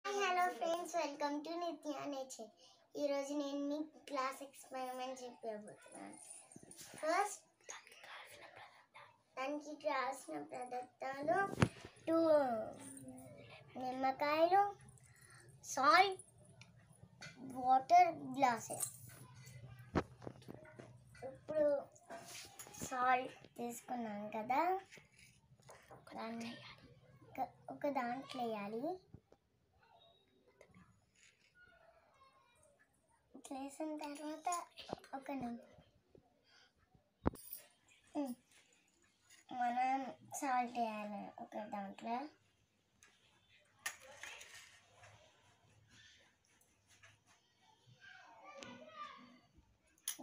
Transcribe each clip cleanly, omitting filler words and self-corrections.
Hello friends, welcome to నిత్య nature. ఈరోజు నేను మీ క్లాస్ ఎక్స్పెరిమెంట్ చెప్పబోతున్నాను. ఫస్ట్ దానికి కావాల్సిన పదార్థాలు 2 నిమ్మకాయలు, సాల్ట్, వాటర్ గ్లాసెస్. ఇప్పుడు సాల్ట్ తీసుకున్నాం కదా, ఒక దాంట్లో వేయాలి. వేసిన తర్వాత మనం సాల్ట్ వేయాలి ఒక దాంట్లో.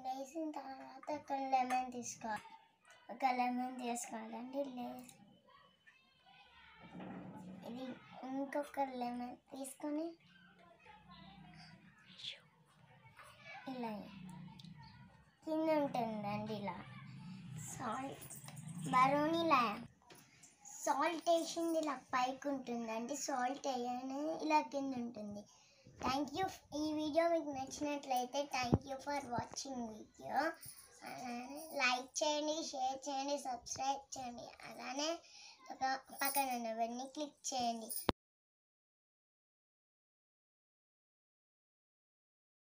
వేసిన తర్వాత ఒక లెమన్ తీసుకోవాలండి. ఇది ఇంకొక లెమన్ తీసుకొని ఇలా కింద ఉంటుందండి. ఇలా బరోనీలా సాల్ట్ వేసింది ఇలా పైకి ఉంటుందండి. సాల్ట్ వేయని ఇలా కింద ఉంటుంది. Thank you. ఈ వీడియో మీకు నచ్చినట్లయితే thank you for watching video. అలానే లైక్ చేయండి, షేర్ చేయండి, సబ్స్క్రైబ్ చేయండి. అలానే పక్కన ఉన్నవన్నీ క్లిక్ చేయండి.